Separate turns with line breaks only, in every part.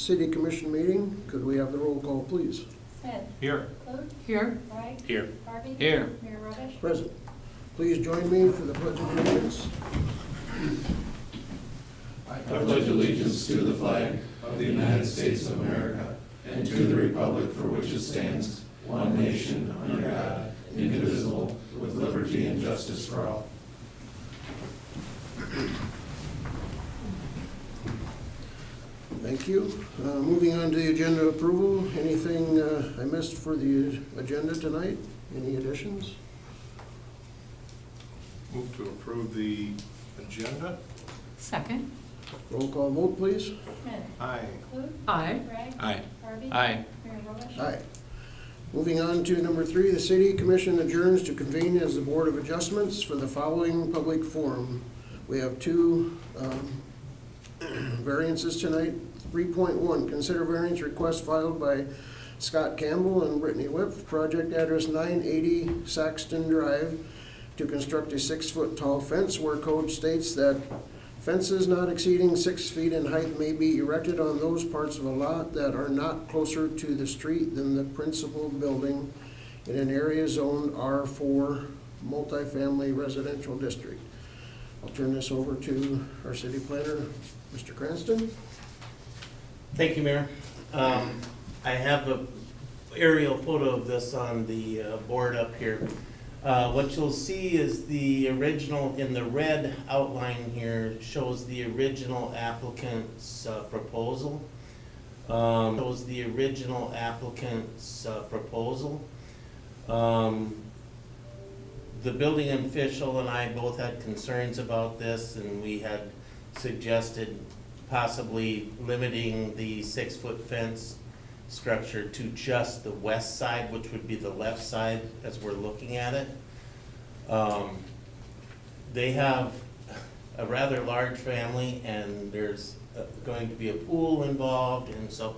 city commission meeting. Could we have the roll call, please?
Smith.
Here.
Clute.
Here.
Wright.
Here.
Harvey.
Here.
Mayor Robish.
Present. Please join me for the pledge of allegiance.
I pledge allegiance to the flag of the United States of America and to the republic for which it stands, one nation, under God, indivisible, with liberty and justice for all.
Thank you. Moving on to the agenda approval. Anything I missed for the agenda tonight? Any additions?
Move to approve the agenda.
Second.
Roll call vote, please.
Smith.
Aye.
Clute.
Aye.
Wright.
Aye.
Harvey.
Aye.
Mayor Robish.
Aye. Moving on to number 3, the city commission adjourns to convene as the Board of Adjustments for the following public forum. We have 2 variances tonight. 3.1, consider variance request filed by Scott Campbell and Brittany Whip, project address 980 Saxton Drive, to construct a 6-foot tall fence where code states that fences not exceeding 6 feet in height may be erected on those parts of a lot that are not closer to the street than the principal building in an area zoned R4 multifamily residential district. I'll turn this over to our city planner, Mr. Cranston.
Thank you, Mayor. I have an aerial photo of this on the board up here. What you'll see is the original, in the red outline here, shows the original applicant's proposal. Shows the original applicant's proposal. The building official and I both had concerns about this, and we had suggested possibly limiting the 6-foot fence structure to just the west side, which would be the left side as we're looking at it. They have a rather large family, and there's going to be a pool involved, and so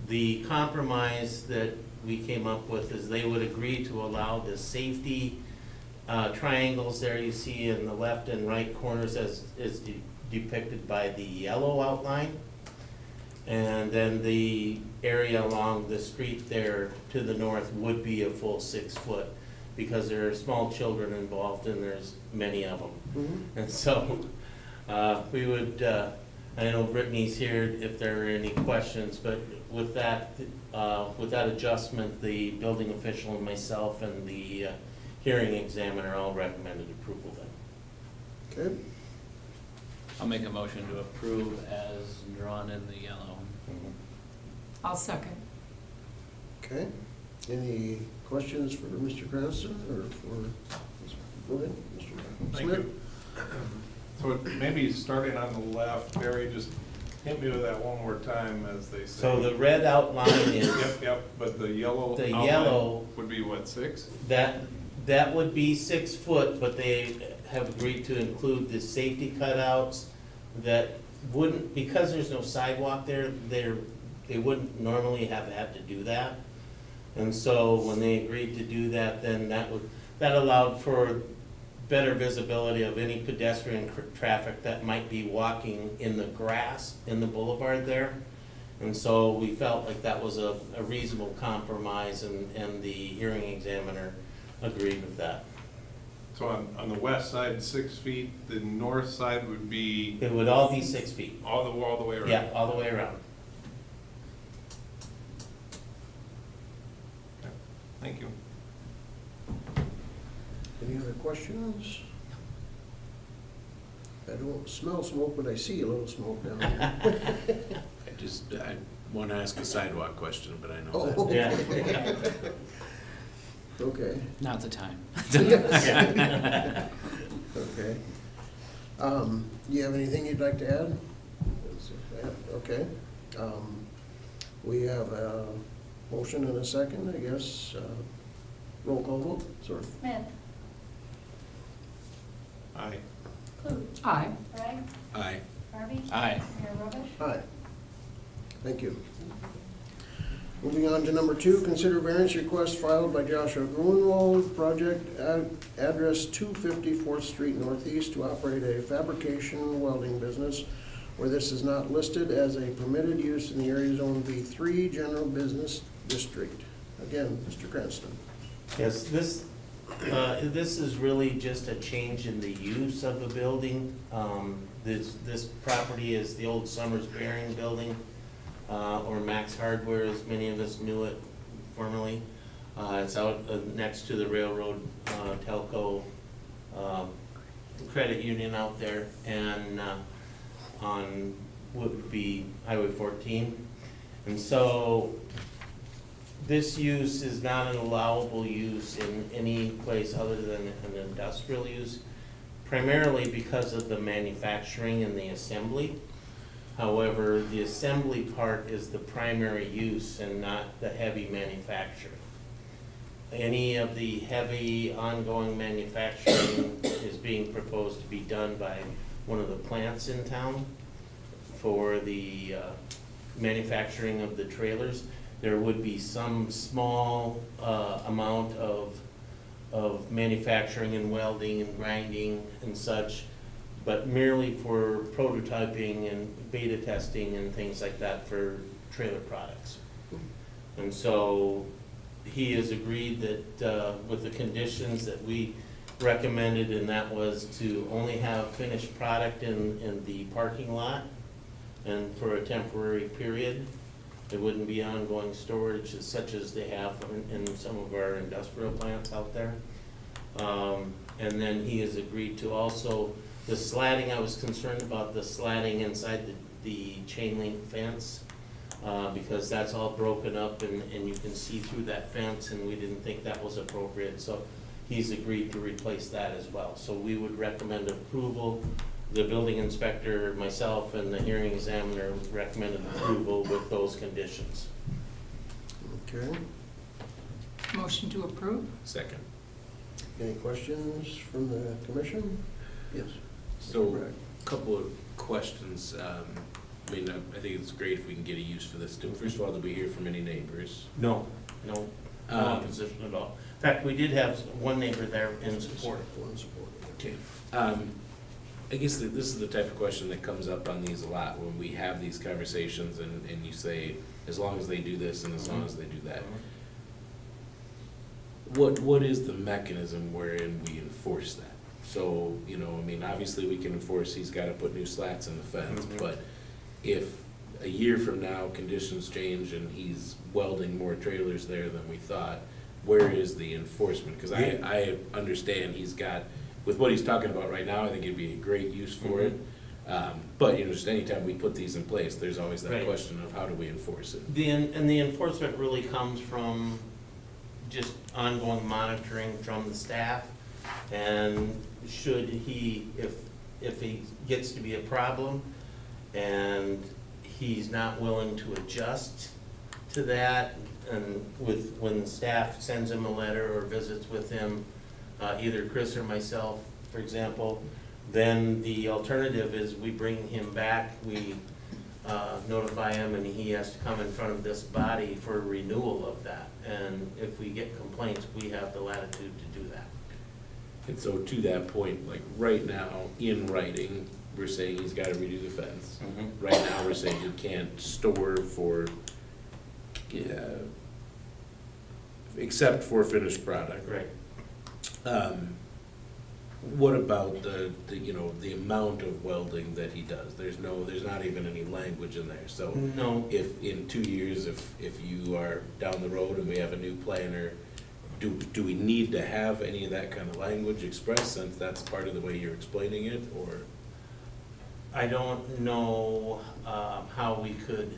the compromise that we came up with is they would agree to allow the safety triangles there you see in the left and right corners as is depicted by the yellow outline. And then the area along the street there to the north would be a full 6 foot, because there are small children involved and there's many of them.
Mm-hmm.
And so we would, I know Brittany's here if there are any questions, but with that adjustment, the building official and myself and the hearing examiner all recommended approval then.
Okay.
I'll make a motion to approve as drawn in the yellow.
I'll second.
Okay. Any questions for Mr. Cranston or for, go ahead, Mr.
Thank
Smith?
you. So maybe starting on the left, Barry, just hit me with that one more time, as they say.
So the red outline is,
Yep, but the yellow
the
outline
yellow,
would be what, 6?
that would be 6 foot, but they have agreed to include the safety cutouts that wouldn't, because there's no sidewalk there, they wouldn't normally have had to do that. And so when they agreed to do that, then that allowed for better visibility of any pedestrian traffic that might be walking in the grass in the boulevard there. And so we felt like that was a reasonable compromise, and the hearing examiner agreed with that.
So on the west side, 6 feet, the north side would be
It would all be 6 feet.
all the way around?
Yeah, all the way around.
Okay. Thank you.
Any other questions? I don't smell smoke, but I see a little smoke down there.
I want to ask a sidewalk question, but I know that.
Oh,
Yeah.
okay.
Not the time.
Okay. Do you have anything you'd like to add? Okay. We have a motion and a second, I guess. Roll call vote, sorry.
Smith.
Aye.
Clute.
Aye.
Wright.
Aye.
Harvey.
Aye.
Mayor Robish.
Aye. Thank you. Moving on to number 2, consider variance request filed by Joshua Grunwald, project address 250 4th Street Northeast, to operate a fabrication welding business where this is not listed as a permitted use in the area zone B3 General Business District. Again, Mr. Cranston.
Yes, this is really just a change in the use of the building. This property is the old Summers Bearing Building, or Max Hardware, as many of us knew it formerly. It's out next to the railroad, telco, credit union out there, and on what would be Highway 14. And so this use is not an allowable use in any place other than an industrial use, primarily because of the manufacturing and the assembly. However, the assembly part is the primary use and not the heavy manufacturing. Any of the heavy ongoing manufacturing is being proposed to be done by one of the plants in town for the manufacturing of the trailers. There would be some small amount of manufacturing and welding and grinding and such, but merely for prototyping and beta testing and things like that for trailer products. And so he has agreed that with the conditions that we recommended, and that was to only have finished product in the parking lot and for a temporary period. There wouldn't be ongoing storage such as they have in some of our industrial plants out there. And then he has agreed to also, the slatting, I was concerned about the slatting inside the chain link fence, because that's all broken up and you can see through that fence, and we didn't think that was appropriate. So he's agreed to replace that as well. So we would recommend approval. The building inspector, myself, and the hearing examiner recommended approval with those conditions.
Okay.
Motion to approve?
Second.
Any questions from the commission? Yes.
So,
Correct.
a couple of questions. I mean, I think it's great if we can get a use for this. First of all, did we hear from any neighbors?
No opposition at all. In fact, we did have one neighbor there in support.
One support.
Okay. I guess that this is the type of question that comes up on these a lot when we have these conversations and you say, as long as they do this and as long as they do that. What is the mechanism wherein we enforce that? So, you know, I mean, obviously we can enforce he's gotta put new slats in the fence, but if a year from now conditions change and he's welding more trailers there than we thought, where is the enforcement? Cause I understand he's got, with what he's talking about right now, I think it'd be a great use for it. But, you know, just anytime we put these in place, there's always that
Right.
question of how do we enforce it?
And the enforcement really comes from just ongoing monitoring from the staff. And should he, if he gets to be a problem and he's not willing to adjust to that, and when staff sends him a letter or visits with him, either Chris or myself, for example, then the alternative is we bring him back, we notify him, and he has to come in front of this body for renewal of that. And if we get complaints, we have the latitude to do that.
And so to that point, like right now, in writing, we're saying he's gotta redo the fence. Right now, we're saying he can't store for, except for finished product.
Right.
What about the the amount of welding that he does? There's not even any language in there, so.
No,
If in 2 years, if you are down the road and we have a new planner, do we need to have any of that kind of language expressed since that's part of the way you're explaining it, or?
I don't know how we could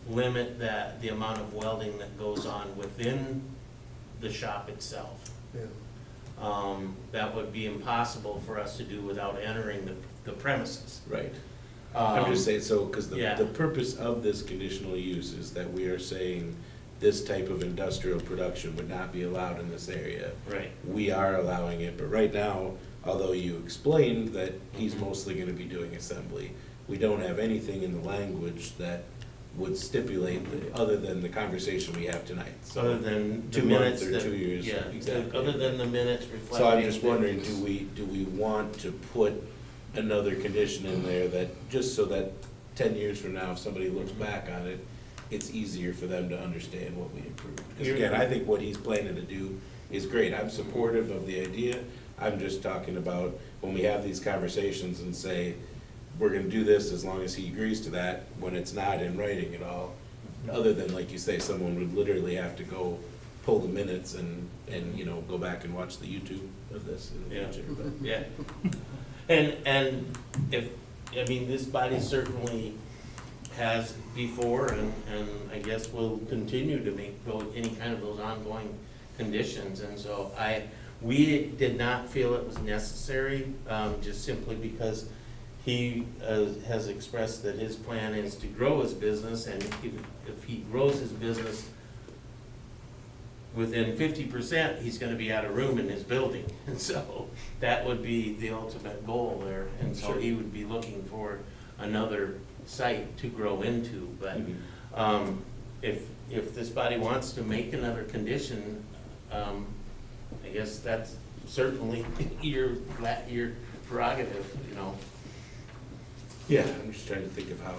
limit the amount of welding that goes on within the shop itself.
Yeah.
That would be impossible for us to do without entering the premises.
Right. I'm just saying, so, because
yeah.
the purpose of this conditional use is that we are saying this type of industrial production would not be allowed in this area.
Right.
We are allowing it, but right now, although you explained that he's
Mhm.
mostly gonna be doing assembly, we don't have anything in the language that would stipulate, other than the conversation we have tonight. So,
Other than the
2 months
minutes
or
that.
2 years,
Yeah,
exactly.
other than the minutes reflecting.
So I'm just wondering,
things.
do we want to put another condition in there that, just so that 10 years from now, if somebody looks back on it, it's easier for them to understand what we approved. Because again, I think what he's planning to do is great. I'm supportive of the idea. I'm just talking about when we have these conversations and say, we're gonna do this as long as he agrees to that, when it's not in writing at all. Other than, like you say, someone would literally have to go pull the minutes and, you know, go back and watch the YouTube of this in the
Yeah.
future. But
Yeah. And if, I mean, this body certainly has before, and I guess will continue to go any kind of those ongoing conditions. And so we did not feel it was necessary, just simply because he has expressed that his plan is to grow his business, and if he grows his business within 50%, he's gonna be out of room in his building. And so that would be the ultimate goal there. And so he would be looking for another site to grow into. But if this body wants to make another condition, I guess that's certainly your prerogative, you know.
yeah, I'm just trying to think of how,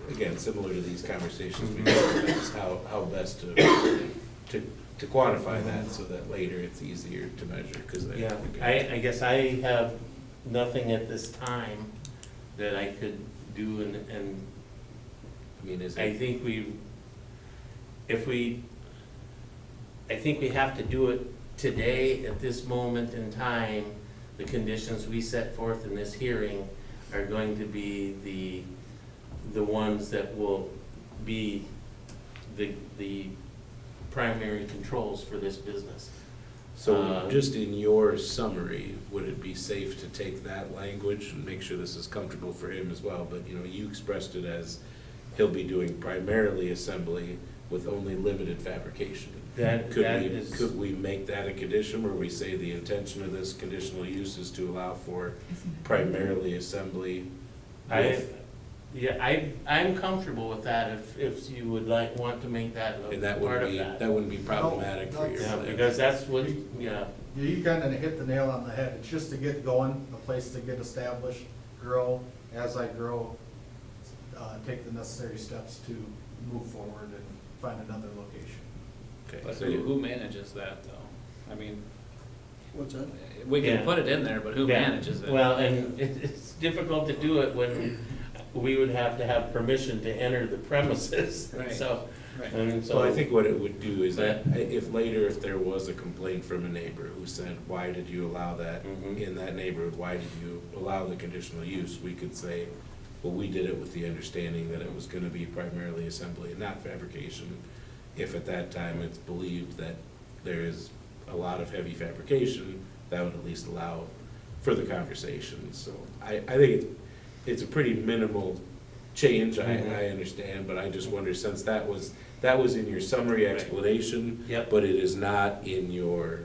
again, similar to these conversations we've had, just how best to quantify that so that later it's easier to measure, because
Yeah, I guess I have nothing at this time that I could do, and
I mean, is
I
it,
think I think we have to do it today, at this moment in time. The conditions we set forth in this hearing are going to be the ones that will be the primary controls for this business.
so just in your summary, would it be safe to take that language and make sure this is comfortable for him as well? But, you know, you expressed it as he'll be doing primarily assembly with only limited fabrication. Could we make that a condition where we say the intention of this conditional use is to allow for primarily assembly?
I'm comfortable with that if you would want to make that
And
a
that
part
wouldn't
of
be,
that.
that wouldn't be problematic for
No,
your.
Yeah, because that's what, yeah,
You kind of hit the nail on the head. It's just to get going, a place to get established, grow. As I grow, take the necessary steps to move forward and find another location.
Okay,
But
so
who manages that, though? I mean,
What's that?
we can
Yeah.
put it in there, but who
Yeah.
manages it?
Well, and it's difficult to do it when we would have to have permission to enter the premises,
Right.
so,
Right.
and so.
So I think what it would do is that if later, if there was a complaint from a neighbor who said, why did you allow that
Mhm.
in that neighborhood? Why did you allow the conditional use? We could say, well, we did it with the understanding that it was gonna be primarily assembly and not fabrication. If at that time it's believed that there is a lot of heavy fabrication, that would at least allow further conversations. So I think it's a pretty minimal change, I understand, but I just wonder, since that was in your summary explanation,
Yep.
but it is not in your,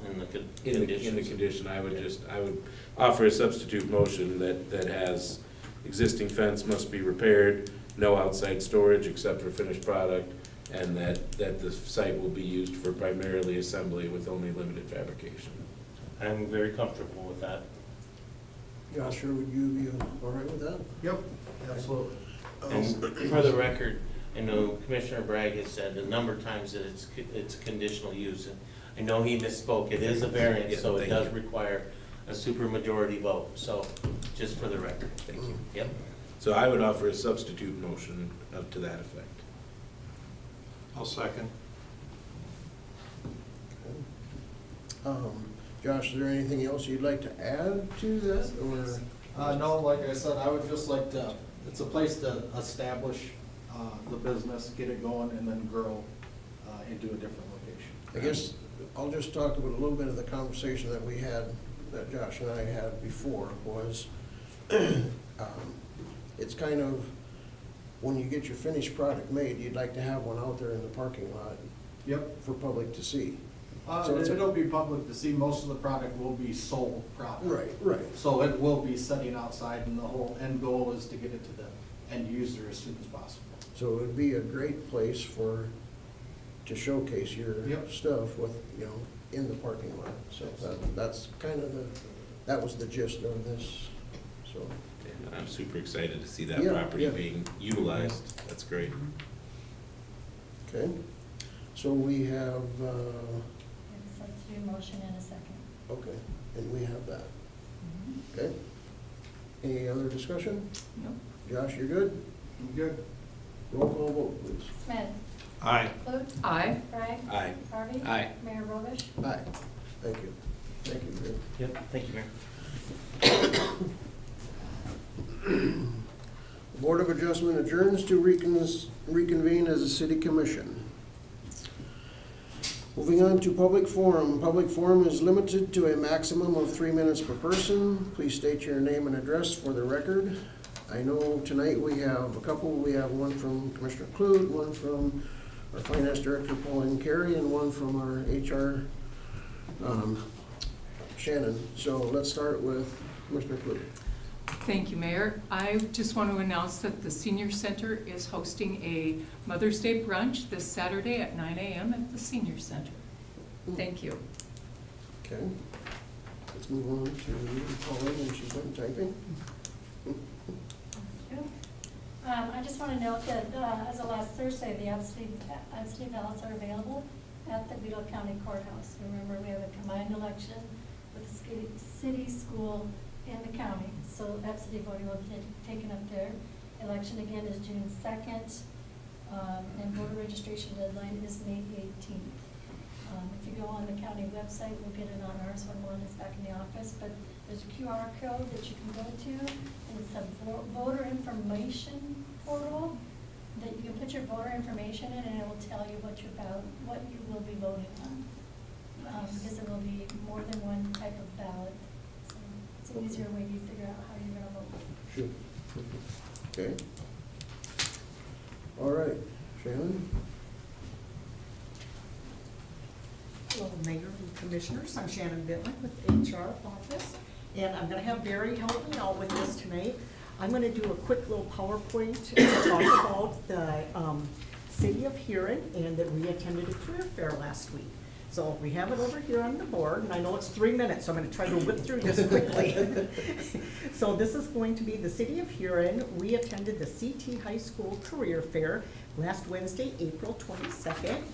In the
in the
conditions.
condition, I would offer a substitute motion that has existing fence must be repaired, no outside storage except for finished product, and that the site will be used for primarily assembly with only limited fabrication.
I'm very comfortable with that.
Joshua, would you be all right with that?
Yep, absolutely.
And for the record, I know Commissioner Bragg has said a number of times that it's conditional use, and I know he misspoke, it is a variance, so
Yeah,
it
thank
does
you.
require a supermajority vote, so, just for the record.
Thank you.
Yep.
So I would offer a substitute motion up to that effect.
I'll second.
Josh, is there anything else you'd like to add to that, or?
No, like I said, I would just like to, it's a place to establish the business, get it going, and then grow into a different location.
I guess I'll just talk about a little bit of the conversation that we had, that Josh and I had before, was it's kind of, when you get your finished product made, you'd like to have one out there in the parking lot
Yep.
for public to see. So it's a-
It'll be public to see. Most of the product will be sold product.
Right.
So it will be sitting outside, and the whole end goal is to get it to the end user as soon as possible.
So it would be a great place to showcase your
Yep.
stuff with, in the parking lot. So that's kind of that was the gist of this, so.
I'm super excited to see that
Yeah,
property
yeah.
being utilized. That's great.
Okay, so we have,
So it's a motion and a second.
okay, and we have that. Okay. Any other discussion?
Nope.
Josh, you're good?
I'm good.
Roll call vote, please.
Smith,
Aye.
Clute,
Aye.
Bragg,
Aye.
Harvey.
Aye.
Mayor Robish.
Aye. Thank you. Thank you, Greg.
Yep, thank you, Mayor.
Board of Adjustment adjourns to reconvene as a city commission. Moving on to public forum. Public forum is limited to a maximum of 3 minutes per person. Please state your name and address for the record. I know tonight we have a couple. We have one from Commissioner Clute, one from our Finance Director Pauline Carey, and one from our HR Shannon. So let's start with Commissioner Clute.
Thank you, Mayor. I just want to announce that the Senior Center is hosting a Mother's Day brunch this Saturday at 9 a.m. at the Senior Center. Thank you.
Okay. Let's move on to Pauline, and she's done typing.
I just want to note that as of last Thursday, the absentee ballots are available at the Vidal County Courthouse. Remember, we have a combined election with the city, school, and the county. So absentee voting will be taken up there. Election again is June 2nd, and voter registration deadline is May 18th. If you go on the county website, we'll get it on ours when one is back in the office, but there's a QR code that you can go to, and it's a voter information portal that you can put your voter information in, and it will tell you what you will be voting on. Because it will be more than one type of ballot. So it's an easier way to figure out how you're gonna vote.
Sure. Okay. All right, Shannon?
Hello, Mayor and Commissioners. I'm Shannon Bitler with HR Office, and I'm gonna have Barry help me out with this tonight. I'm gonna do a quick little PowerPoint to talk about the city of Huron and that we attended a career fair last week. So we have it over here on the board, and I know it's 3 minutes, so I'm gonna try to whip through this quickly. So this is going to be the city of Huron. We attended the CT High School Career Fair last Wednesday, April 22nd.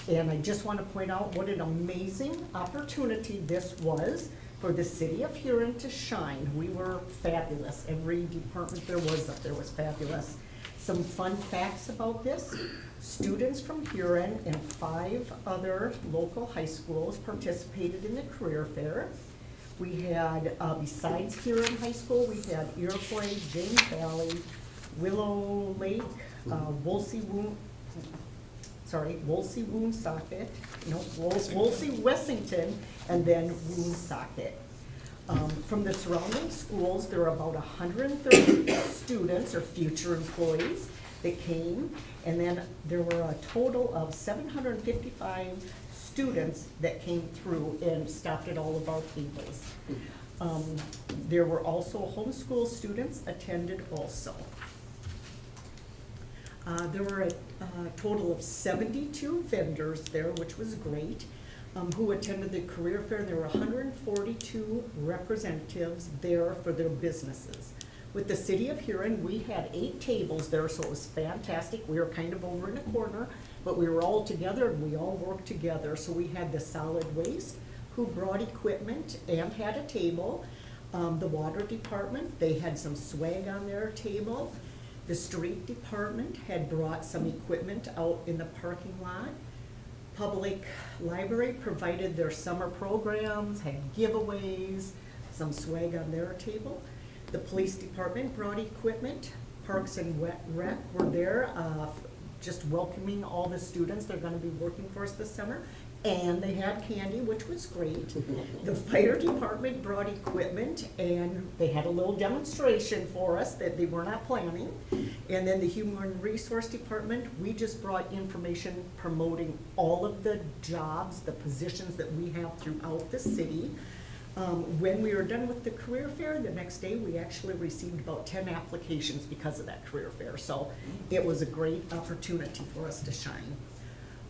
And I just want to point out what an amazing opportunity this was for the city of Huron to shine. We were fabulous. Every department there was up there was fabulous. Some fun facts about this. Students from Huron and 5 other local high schools participated in the career fair. We had, besides Huron High School, we had Iroquois, James Valley, Willow Lake, Woolsey-Woonsocket, Woolsey-Wessington, and then Woonsocket. From the surrounding schools, there were about 130 students or future employees that came, and then there were a total of 755 students that came through and stopped at all of our tables. There were also homeschool students attended also. There were a total of 72 vendors there, which was great, who attended the career fair. There were 142 representatives there for their businesses. With the city of Huron, we had 8 tables there, so it was fantastic. We were kind of over in a corner, but we were all together and we all worked together. So we had the solid waste, who brought equipment and had a table. The water department, they had some swag on their table. The street department had brought some equipment out in the parking lot. Public library provided their summer programs, had giveaways, some swag on their table. The police department brought equipment. Parks and Rec were there, just welcoming all the students. They're gonna be working for us this summer. And they had candy, which was great. The fire department brought equipment, and they had a little demonstration for us that they were not planning. And then the human resource department, we just brought information promoting all of the jobs, the positions that we have throughout the city. When we were done with the career fair, the next day, we actually received about 10 applications because of that career fair. So it was a great opportunity for us to shine.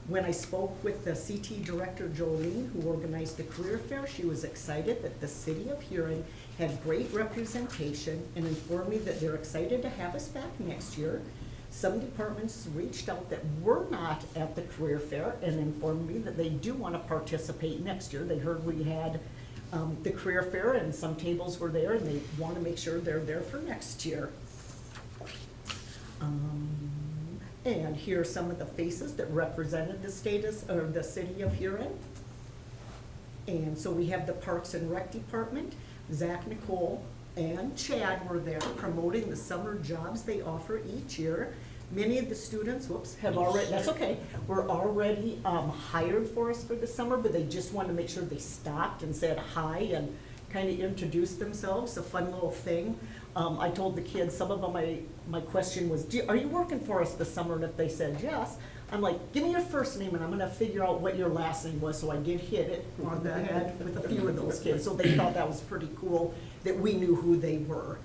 When I spoke with the CT director, Jolene, who organized the career fair, she was excited that the city of Huron had great representation, and informed me that they're excited to have us back next year. Some departments reached out that were not at the career fair and informed me that they do want to participate next year. They heard we had the career fair and some tables were there, and they want to make sure they're there for next year. And here are some of the faces that represented the the city of Huron. And so we have the Parks and Rec Department. Zach, Nicole, and Chad were there promoting the summer jobs they offer each year. Many of the students, have already, that's okay, were already hired for us for the summer, but they just wanted to make sure they stopped and said hi and kind of introduced themselves, a fun little thing. I told the kids, some of them, my question was, are you working for us this summer? And if they said yes, I'm like, give me your first name and I'm gonna figure out what your last name was. So I did hit it on the head with a few of those kids. So they thought that was pretty cool that we knew who they were.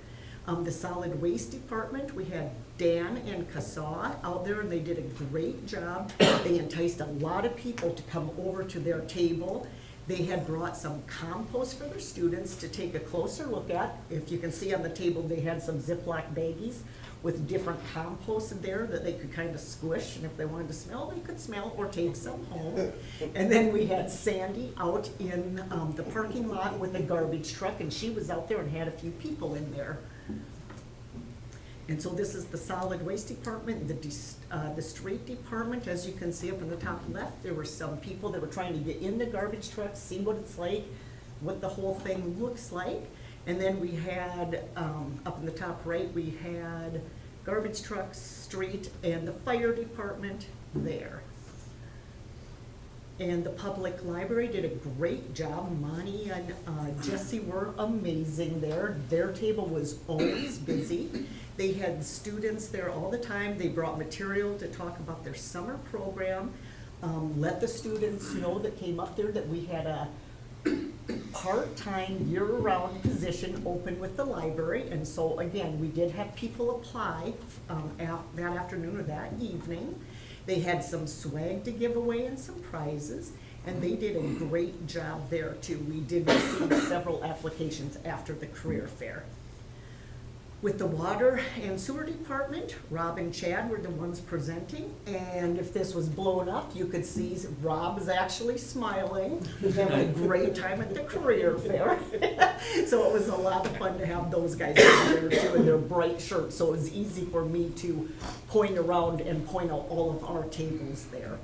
The solid waste department, we had Dan and Kassaw out there, and they did a great job. They enticed a lot of people to come over to their table. They had brought some compost for their students to take a closer look at. If you can see on the table, they had some Ziploc baggies with different compost in there that they could kind of squish, and if they wanted to smell, they could smell or take some home. And then we had Sandy out in the parking lot with a garbage truck, and she was out there and had a few people in there. And so this is the solid waste department, the street department. As you can see up in the top left, there were some people that were trying to get in the garbage truck, see what it's like, what the whole thing looks like. And then we had, up in the top right, we had garbage trucks, street, and the fire department there. And the public library did a great job. Monty and Jesse were amazing there. Their table was always busy. They had students there all the time. They brought material to talk about their summer program. Let the students know that came up there that we had a part-time, year-round position open with the library. And so again, we did have people apply that afternoon or that evening. They had some swag to give away and some prizes, and they did a great job there too. We did receive several applications after the career fair. With the water and sewer department, Rob and Chad were the ones presenting, and if this was blown up, you could see Rob is actually smiling, having a great time at the career fair. So it was a lot of fun to have those guys there too in their bright shirts, so it was easy for me to point around and point out all of our tables there.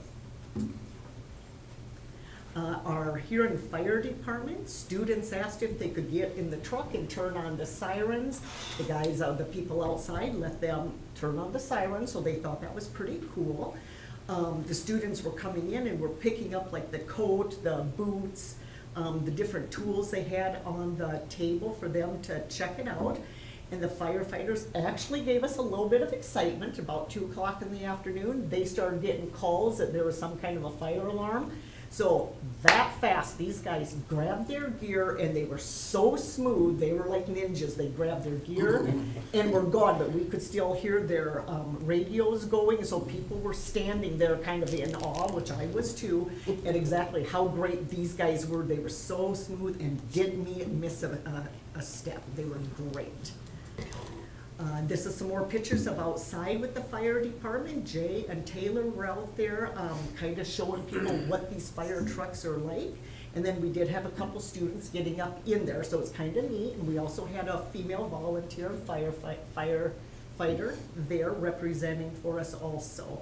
Our Huron Fire Department, students asked if they could get in the truck and turn on the sirens. The guys, the people outside, let them turn on the sirens, so they thought that was pretty cool. The students were coming in and were picking up like the coat, the boots, the different tools they had on the table for them to check it out. And the firefighters actually gave us a little bit of excitement. About 2 o'clock in the afternoon, they started getting calls that there was some kind of a fire alarm. So that fast, these guys grabbed their gear, and they were so smooth, they were like ninjas. They grabbed their gear and were gone, but we could still hear their radios going, so people were standing there kind of in awe, which I was too, at exactly how great these guys were. They were so smooth and didn't miss a step. They were great. This is some more pictures of outside with the fire department. Jay and Taylor were out there kind of showing people what these fire trucks are like. And then we did have a couple students getting up in there, so it's kind of neat. And we also had a female volunteer firefighter there representing for us also.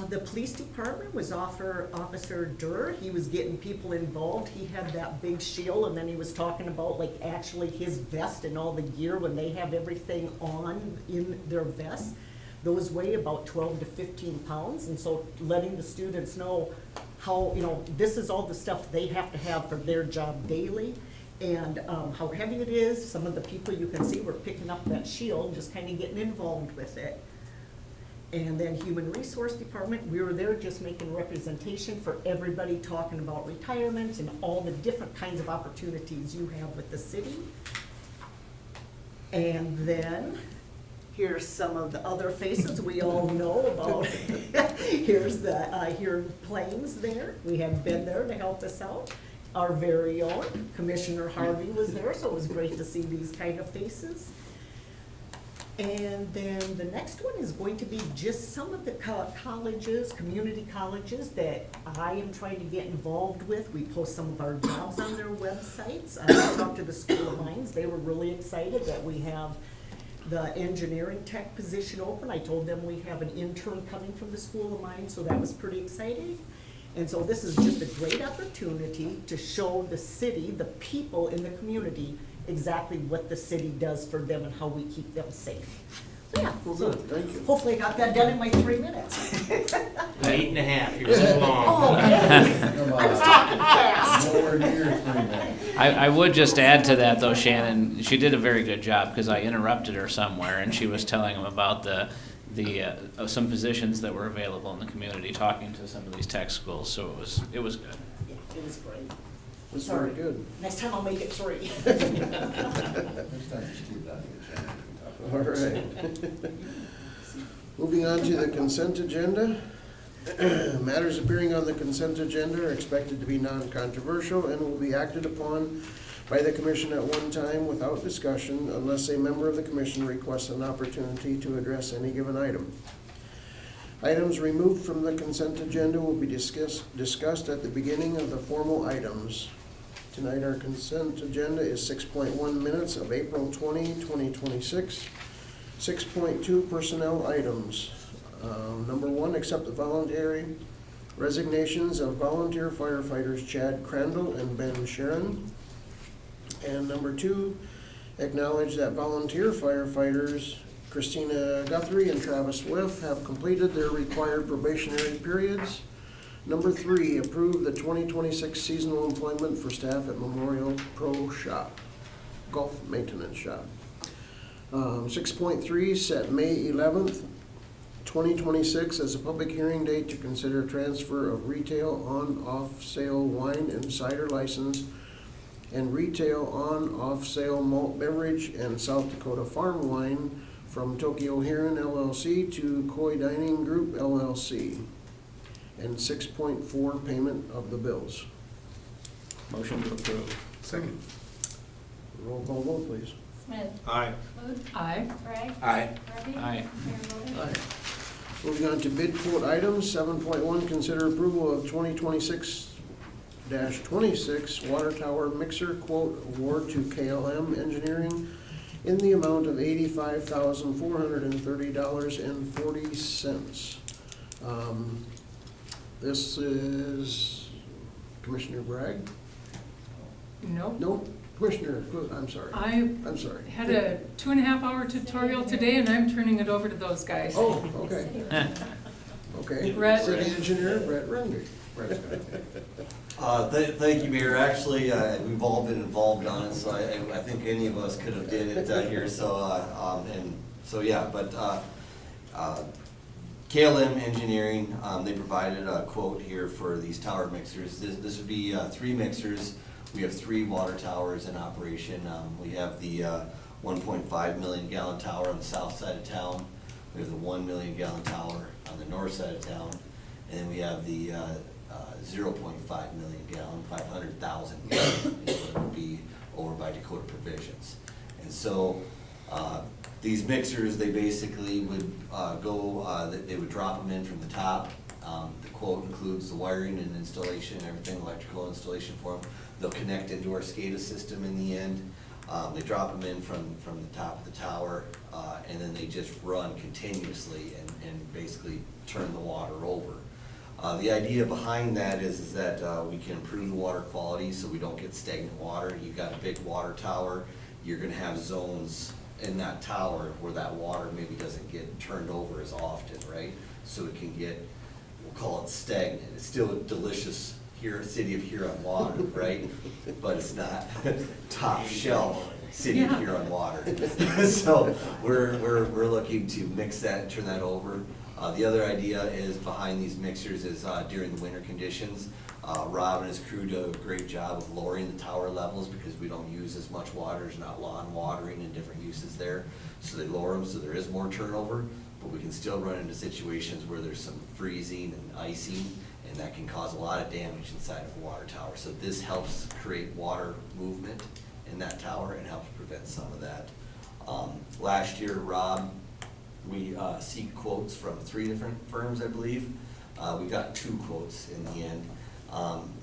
The police department was Officer Durr. He was getting people involved. He had that big shield, and then he was talking about like actually his vest and all the gear when they have everything on in their vests. Those weigh about 12 to 15 pounds, and so letting the students know how, this is all the stuff they have to have for their job daily, and how heavy it is. Some of the people you can see were picking up that shield and just kind of getting involved with it. And then Human Resource Department, we were there just making representation for everybody, talking about retirement and all the different kinds of opportunities you have with the city. And then here's some of the other faces we all know about. Here's the Huron Plains there. We have been there to help us out. our very own Commissioner Harvey was there, so it was great to see these kind of faces. And then the next one is going to be just some of the colleges, community colleges that I am trying to get involved with. We post some of our jobs on their websites. I talked to the School of Mines. They were really excited that we have the engineering tech position open. I told them we have an intern coming from the School of Mines, so that was pretty exciting. And so this is just a great opportunity to show the city, the people in the community, exactly what the city does for them and how we keep them safe. So yeah,
Well,
so
good, thank you.
hopefully I got that done in my 3 minutes.
8.5, you're too long.
Oh, okay. I was talking fast.
Nowhere near 3 minutes.
I would just add to that though, Shannon, she did a very good job because I interrupted her somewhere and she was telling them about some positions that were available in the community, talking to some of these tech schools, so it was good.
Yeah, it was great.
Was very good.
Next time I'll make it 3.
Next time, just keep that in the
All right. Moving on to the consent agenda. Matters appearing on the consent agenda are expected to be non-controversial and will be acted upon by the commission at one time without discussion unless a member of the commission requests an opportunity to address any given item. Items removed from the consent agenda will be discussed at the beginning of the formal items. Tonight, our consent agenda is 6.1 minutes of April 20, 2026. 6.2 personnel items. Number 1, accept the voluntary resignations of volunteer firefighters Chad Crandall and Ben Sharon. And number 2, acknowledge that volunteer firefighters Christina Guthrie and Travis Whiff have completed their required probationary periods. Number 3, approve the 2026 seasonal employment for staff at Memorial Pro Shop, Golf Maintenance Shop. 6.3, set May 11th, 2026 as a public hearing date to consider transfer of retail on-off sale wine and cider license and retail on-off sale malt beverage and South Dakota farm wine from Tokyo Huron LLC to Koi Dining Group LLC. And 6.4, payment of the bills.
Motion to approve.
Second.
Roll call vote, please.
Smith.
Aye.
Booth.
Aye.
Bragg.
Aye.
Harvey.
Aye.
Mayor Moore.
Aye. Moving on to bid quote items, 7.1, consider approval of 2026-26 water tower mixer quote award to KLM Engineering in the amount of $85,430.40. This is Commissioner Bragg?
Nope.
No, Commissioner, I'm sorry. I'm sorry.
Had a 2.5-hour tutorial today and I'm turning it over to those guys.
Oh, okay. Okay.
Brett.
City Engineer Brett Runge.
Thank you, Mayor. Actually, we've all been involved on it, so I think any of us could have did it here. So yeah, but KLM Engineering, they provided a quote here for these tower mixers. This would be 3 mixers. We have 3 water towers in operation. We have the 1.5 million gallon tower on the south side of town. We have the 1 million gallon tower on the north side of town. And then we have the 0.5 million gallon, 500,000 gallon, is what it would be over by Dakota Provisions. And so these mixers, they basically would they would drop them in from the top. The quote includes the wiring and installation, everything, electrical installation for them. They'll connect into our SCADA system in the end. They drop them in from the top of the tower, and then they just run continuously and basically turn the water over. The idea behind that is that we can improve the water quality so we don't get stagnant water. You've got a big water tower, you're gonna have zones in that tower where that water maybe doesn't get turned over as often, right? So it can get, we'll call it stagnant. It's still a delicious city of Huron water, right? But it's not top shelf city of Huron water. So we're looking to mix that and turn that over. The other idea is behind these mixers is during the winter conditions, Rob and his crew do a great job of lowering the tower levels because we don't use as much water. There's not lawn watering and different uses there. So they lower them so there is more turnover, but we can still run into situations where there's some freezing and icing, and that can cause a lot of damage inside of a water tower. So this helps create water movement in that tower and helps prevent some of that. Last year, Rob, we seek quotes from 3 different firms, I believe. We got 2 quotes in the end.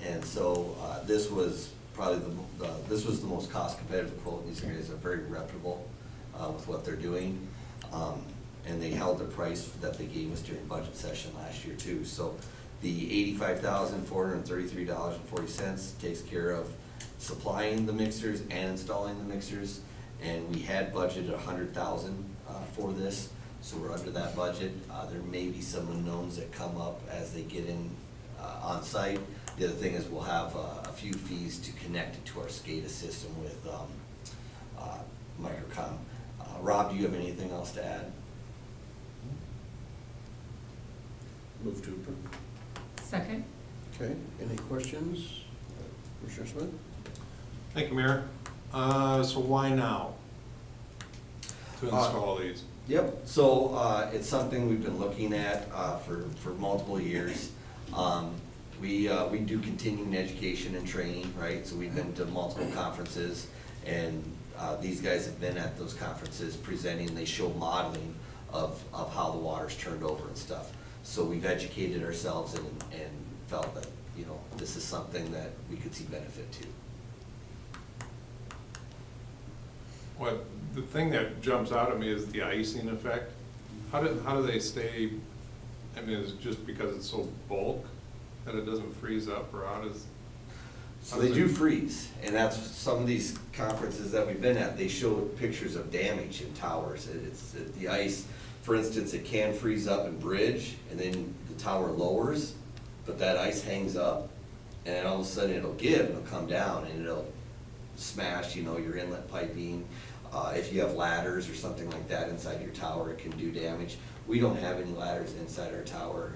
And so this was probably this was the most cost competitive quote. These guys are very reputable with what they're doing. And they held the price that they gave us during budget session last year too. So the $85,433.40 takes care of supplying the mixers and installing the mixers. And we had budgeted $100,000 for this, so we're under that budget. There may be some unknowns that come up as they get in on site. The other thing is we'll have a few fees to connect it to our SCADA system with Microcom. Rob, do you have anything else to add?
Move to approve.
Second?
Okay, any questions? Commissioner Smith?
Thank you, Mayor. So why now to install these?
Yep, so it's something we've been looking at for multiple years. We do continuing education and training, right? So we've been to multiple conferences, and these guys have been at those conferences presenting. They show modeling of how the water's turned over and stuff. So we've educated ourselves and felt that, you know, this is something that we could see benefit to.
What, the thing that jumps out at me is the icing effect. How do they stay, I mean, is it just because it's so bulk that it doesn't freeze up, or how does?
So they do freeze, and that's some of these conferences that we've been at, they show pictures of damage in towers. It's the ice, for instance, it can freeze up and bridge, and then the tower lowers, but that ice hangs up, and then all of a sudden it'll give, and it'll come down, and it'll smash, you know, your inlet piping. If you have ladders or something like that inside your tower, it can do damage. We don't have any ladders inside our tower,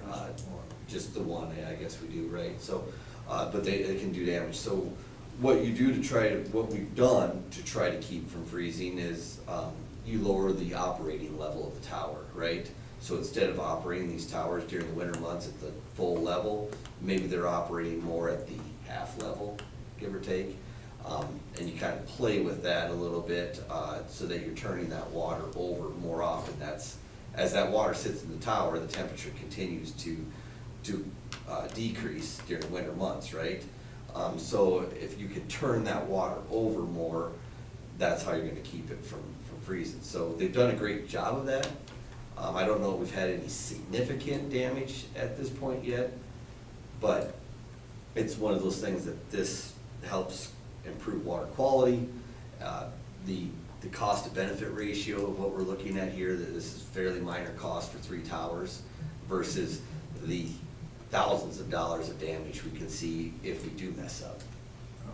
just the one, I guess we do, right? So, but they can do damage. So what you do to try to, what we've done to try to keep from freezing is you lower the operating level of the tower, right? So instead of operating these towers during the winter months at the full level, maybe they're operating more at the half level, give or take. And you kind of play with that a little bit so that you're turning that water over more often. That's, as that water sits in the tower, the temperature continues to decrease during the winter months, right? So if you can turn that water over more, that's how you're gonna keep it from freezing. So they've done a great job of that. I don't know if we've had any significant damage at this point yet, but it's one of those things that this helps improve water quality. The cost to benefit ratio of what we're looking at here, that this is fairly minor cost for 3 towers versus the thousands of dollars of damage we can see if we do mess up.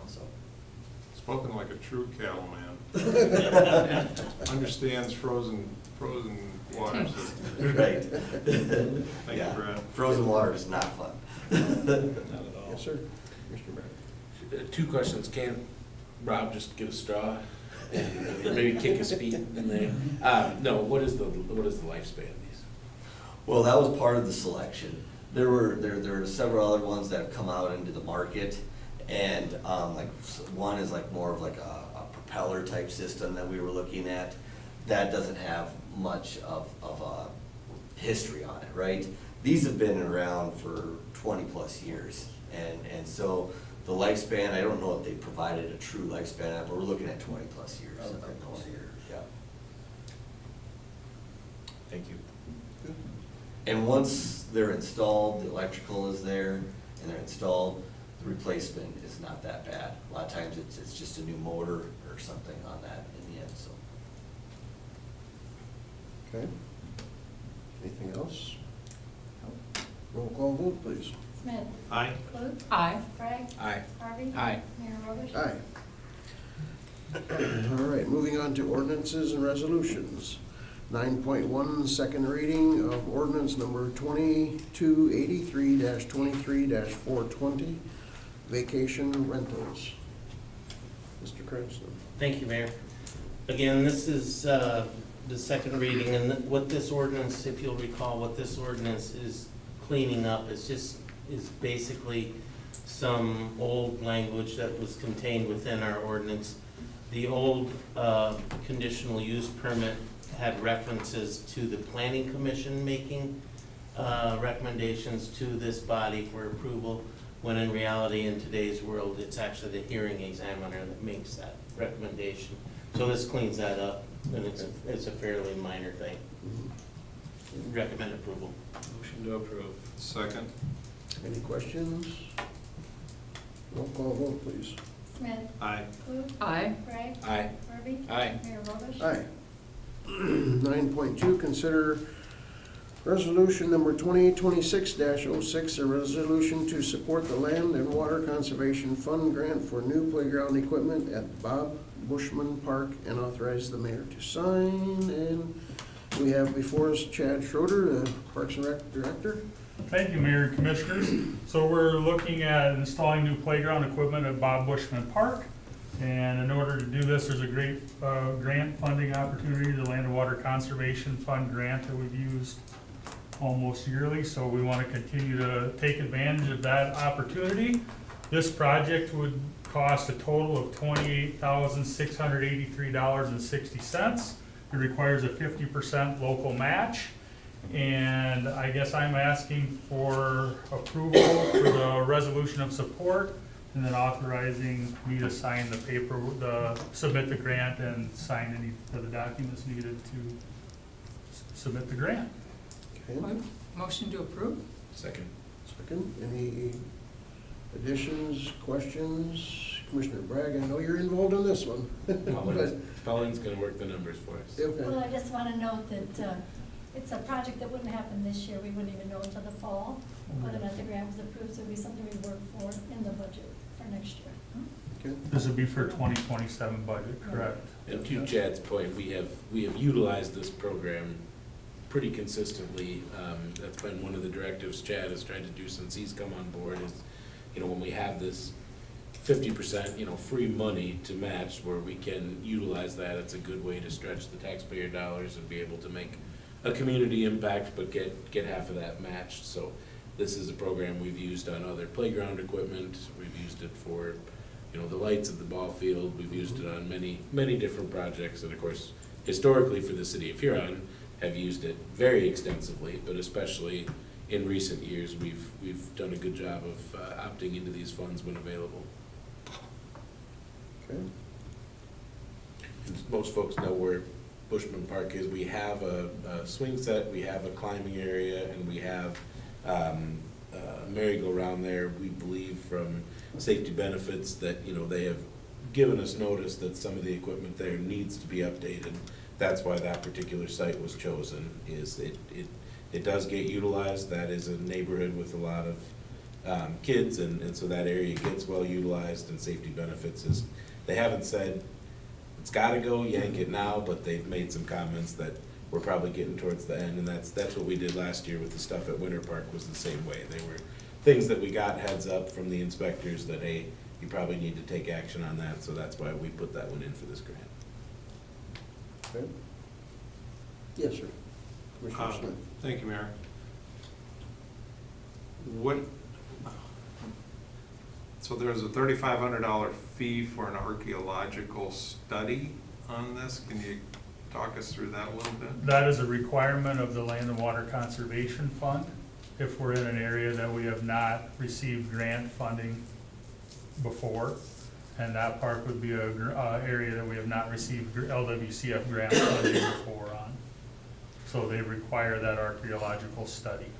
So.
Spoken like a true cattleman. Understands frozen water systems.
Right.
Thank
Yeah.
you, Brad.
Frozen water is not fun.
Not at all.
Yes, sir. Mr. Mayor.
2 questions. Can Rob just get a straw and maybe kick his feet in there? No, what is the lifespan of these?
Well, that was part of the selection. There were several other ones that have come out into the market, and like one is like more of like a propeller type system that we were looking at. That doesn't have much of a history on it, right? These have been around for 20 plus years, and so the lifespan, I don't know if they provided a true lifespan, but we're looking at 20 plus years.
Okay.
Yeah.
Thank you.
And once they're installed, the electrical is there, and they're installed, the replacement is not that bad. A lot of times it's just a new motor or something on that in the end, so.
Okay. Anything else? Roll call vote, please.
Smith.
Aye.
Luke.
Aye.
Craig.
Aye.
Harvey.
Aye.
Mayor Roberts.
Aye. All right, moving on to ordinances and resolutions. 9.1, second reading of ordinance number 2283-23-420, vacation rentals. Mr. Cranston.
Thank you, Mayor. Again, this is the second reading, and what this ordinance, if you'll recall, what this ordinance is cleaning up, it's just, is basically some old language that was contained within our ordinance. The old conditional use permit had references to the planning commission making recommendations to this body for approval, when in reality, in today's world, it's actually the hearing examiner that makes that recommendation. So this cleans that up, and it's a fairly minor thing. Recommend approval.
Motion to approve.
Second?
Any questions? Roll call vote, please.
Smith.
Aye.
Clue.
Aye.
Bragg.
Aye.
Kirby.
Aye.
Mayor Robish.
Aye. 9.2, consider resolution number 2026-06, a resolution to support the Land and Water Conservation Fund grant for new playground equipment at Bob Bushman Park, and authorize the mayor to sign. And we have before us Chad Schroeder, the Parks and Rec Director.
Thank you, Mayor and Commissioners. So we're looking at installing new playground equipment at Bob Bushman Park. And in order to do this, there's a great grant funding opportunity, the Land and Water Conservation Fund grant that we've used almost yearly. So we want to continue to take advantage of that opportunity. This project would cost a total of $28,683.60. It requires a 50% local match. And I guess I'm asking for approval for the resolution of support, and then authorizing me to sign the paper, submit the grant and sign any of the documents needed to submit the grant.
Okay,
Motion to approve?
Second.
second. Any additions, questions? Commissioner Bragg, I know you're involved in this one.
Pauline's gonna work the numbers for us.
Okay.
Well, I just want to note that it's a project that wouldn't happen this year. We wouldn't even know until the fall, whether or not the grant was approved. So it'd be something we work for in the budget for next year.
Okay.
This would be for 2027 budget, correct?
And to Chad's point, we have utilized this program pretty consistently. That's been one of the directives Chad has tried to do since he's come on board is, when we have this 50%, free money to match where we can utilize that, it's a good way to stretch the taxpayer dollars and be able to make a community impact, but get half of that matched. So this is a program we've used on other playground equipment. We've used it for, the lights at the ball field. We've used it on many, many different projects. And of course, historically for the city of Huron, have used it very extensively, but especially in recent years, we've done a good job of opting into these funds when available.
Okay.
Most folks know where Bushman Park is. We have a swing set, we have a climbing area, and we have a merry-go-round there. We believe from safety benefits that, they have given us notice that some of the equipment there needs to be updated. That's why that particular site was chosen, is it does get utilized. That is a neighborhood with a lot of kids, and so that area gets well utilized, and safety benefits is, they haven't said it's gotta go, yank it now, but they've made some comments that we're probably getting towards the end, and that's what we did last year with the stuff at Winter Park was the same way. They were things that we got heads up from the inspectors that, hey, you probably need to take action on that, so that's why we put that one in for this grant.
Okay. Yes, sir. Commissioner Smith.
Thank you, Mayor. So there's a $3,500 fee for an archaeological study on this. Can you talk us through that a little bit?
That is a requirement of the Land and Water Conservation Fund. If we're in an area that we have not received grant funding before, and that park would be a area that we have not received LWCF grant funding before on. So they require that archaeological study.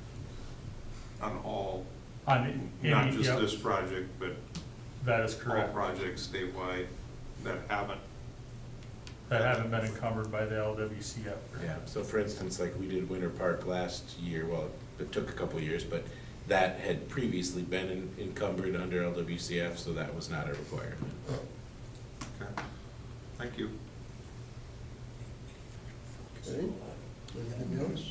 On all,
On any,
not just
yep,
this project, but
that is
all
correct.
projects statewide that haven't.
That haven't been encumbered by the LWCF grant.
Yeah, so for instance, like we did Winter Park last year, well, it took a couple of years, but that had previously been encumbered under LWCF, so that was not a requirement.
Okay, thank you.
Okay. Anything else?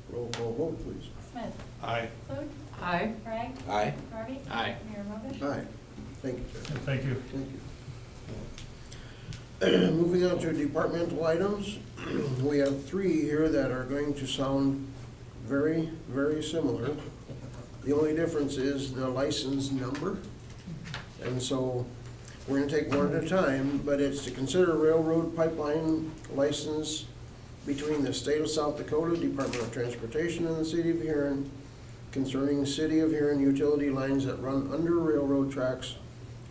Roll call vote, please.
Smith.
Aye.
Clue.
Aye.
Bragg.
Aye.
Kirby.
Aye.
Mayor Robish.
Aye. Thank you, sir.
Thank you.
Thank you. Moving on to departmental items, we have three here that are going to sound very, very similar. The only difference is the license number. And so we're gonna take one at a time, but it's to consider railroad pipeline license between the state of South Dakota, Department of Transportation, and the city of Huron concerning the city of Huron utility lines that run under railroad tracks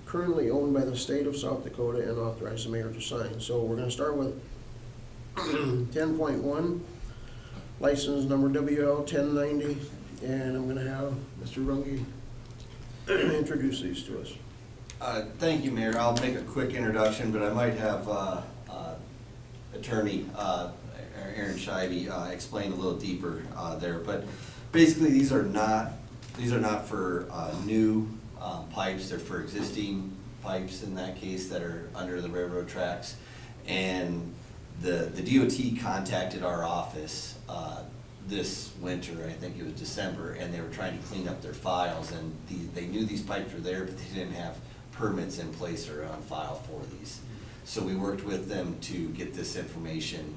currently owned by the state of South Dakota and authorize the mayor to sign. So we're gonna start with 10.1, license number WL 1090, and I'm gonna have Mr. Runge introduce these to us.
Thank you, Mayor. I'll make a quick introduction, but I might have Attorney Aaron Shivey explain a little deeper there. But basically, these are not for new pipes. They're for existing pipes in that case that are under the railroad tracks. And the DOT contacted our office this winter, I think it was December, and they were trying to clean up their files, and they knew these pipes were there, but they didn't have permits in place or on file for these. So we worked with them to get this information,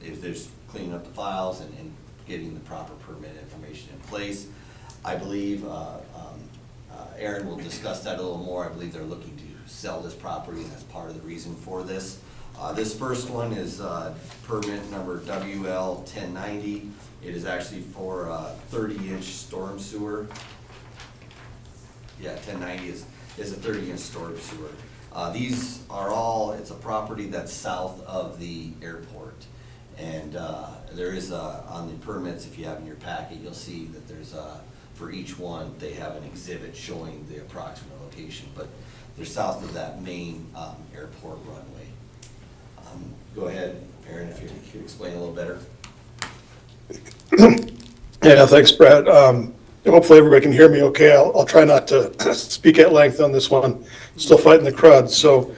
if there's cleaning up the files and getting the proper permit information in place. I believe Aaron will discuss that a little more. I believe they're looking to sell this property, and that's part of the reason for this. This first one is permit number WL 1090. It is actually for a 30-inch storm sewer. Yeah, 1090 is a 30-inch storm sewer. These are all, it's a property that's south of the airport. And there is on the permits, if you have in your packet, you'll see that there's for each one, they have an exhibit showing the approximate location, but they're south of that main airport runway. Go ahead, Aaron, if you could explain a little better.
Yeah, thanks, Brad. Hopefully everybody can hear me okay. I'll try not to speak at length on this one. Still fighting the crud. So,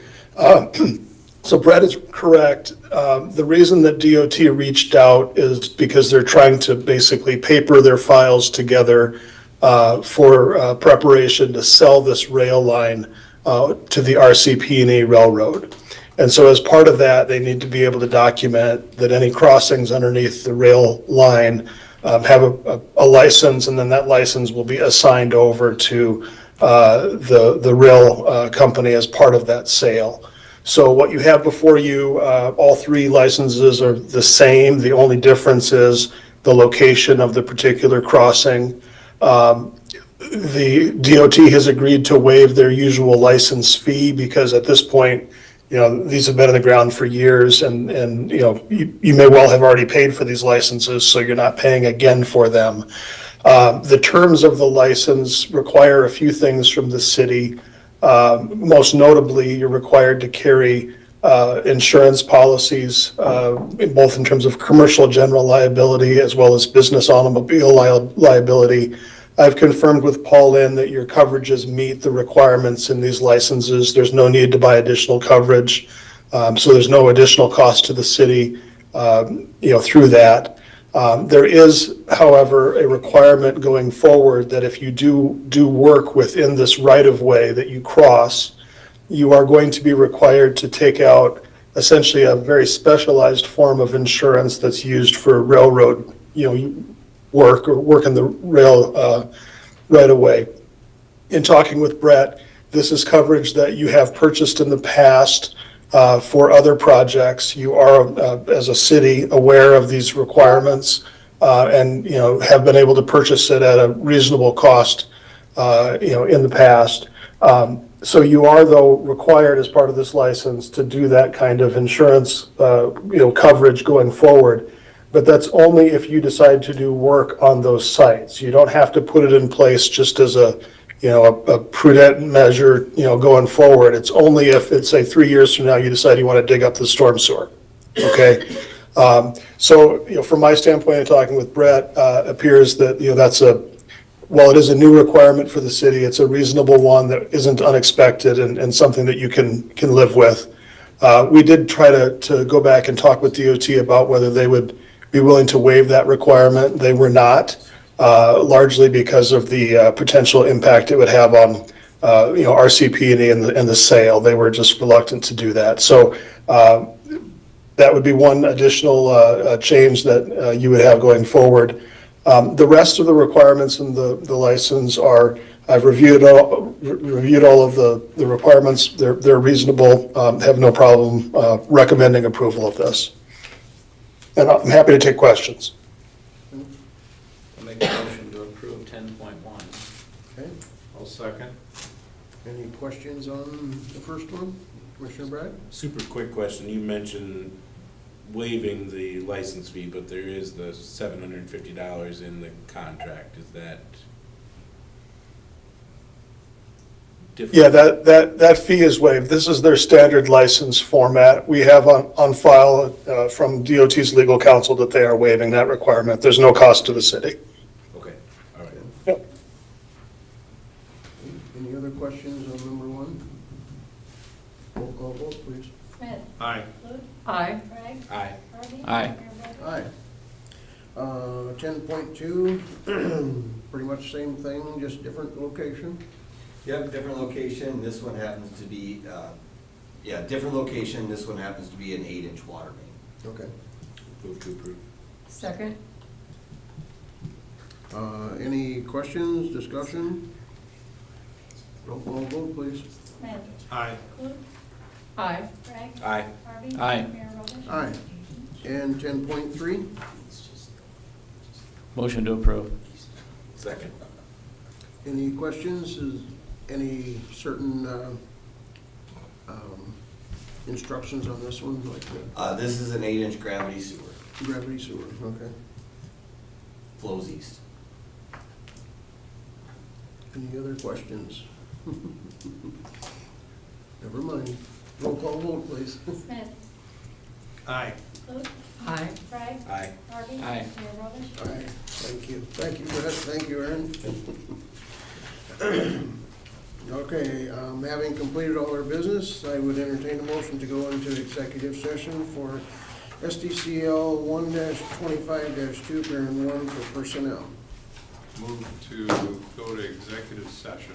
so Brad is correct. The reason that DOT reached out is because they're trying to basically paper their files together for preparation to sell this rail line to the RCP&E Railroad. And so as part of that, they need to be able to document that any crossings underneath the rail line have a license, and then that license will be assigned over to the rail company as part of that sale. So what you have before you, all three licenses are the same. The only difference is the location of the particular crossing. The DOT has agreed to waive their usual license fee because at this point, you know, these have been in the ground for years, and you know, you may well have already paid for these licenses, so you're not paying again for them. The terms of the license require a few things from the city. Most notably, you're required to carry insurance policies, both in terms of commercial general liability as well as business automobile liability. I've confirmed with Paul Lynn that your coverages meet the requirements in these licenses. There's no need to buy additional coverage, so there's no additional cost to the city, you know, through that. There is, however, a requirement going forward that if you do work within this right-of-way that you cross, you are going to be required to take out essentially a very specialized form of insurance that's used for railroad, you know, work or work in the rail right-of-way. In talking with Brett, this is coverage that you have purchased in the past for other projects. You are, as a city, aware of these requirements and, you know, have been able to purchase it at a reasonable cost, you know, in the past. So you are, though, required as part of this license to do that kind of insurance, you know, coverage going forward. But that's only if you decide to do work on those sites. You don't have to put it in place just as a, you know, a prudent measure, you know, going forward. It's only if it's, say, 3 years from now, you decide you want to dig up the storm sewer, okay? So, you know, from my standpoint of talking with Brett, appears that, you know, that's while it is a new requirement for the city, it's a reasonable one that isn't unexpected and something that you can live with. We did try to go back and talk with DOT about whether they would be willing to waive that requirement. They were not, largely because of the potential impact it would have on, you know, RCP&E and the sale. They were just reluctant to do that. So that would be one additional change that you would have going forward. The rest of the requirements in the license are, I've reviewed all of the requirements. They're reasonable, have no problem recommending approval of this. And I'm happy to take questions.
I'll make a motion to approve 10.1.
Okay,
I'll second.
any questions on the first one? Commissioner Bragg?
Super quick question, you mentioned waiving the license fee, but there is the $750 in the contract, is that different?
Yeah, that fee is waived. This is their standard license format. We have on file from DOT's legal counsel that they are waiving that requirement. There's no cost to the city.
Okay, all right.
Yep.
Any other questions on number one? Roll call vote, please.
Smith.
Aye.
Luke.
Aye.
Bragg.
Aye.
Harvey.
Aye.
Mayor Rogers.
Aye. 10.2, pretty much same thing, just different location.
Yep, different location. This one happens to be, different location. This one happens to be an 8-inch water main.
Okay.
Move to approve.
Second?
Any questions, discussion? Roll call vote, please.
Smith.
Aye.
Luke.
Aye.
Bragg.
Aye.
Harvey.
Aye.
Mayor Rogers.
Aye. And 10.3,
Motion to approve.
Second.
any questions? Is any certain instructions on this one, like the
This is an 8-inch gravity sewer,
gravity sewer? Okay.
flows east.
Any other questions? Never mind. Roll call vote, please.
Smith.
Aye.
Luke.
Aye.
Bragg.
Aye.
Harvey.
Aye.
Mayor Rogers.
Aye, thank you. Thank you, Brett. Thank you, Aaron. Okay, having completed all our business, I would entertain a motion to go into executive session for SDCL 1-25-2, parent 1 for personnel.
Move to go to executive session.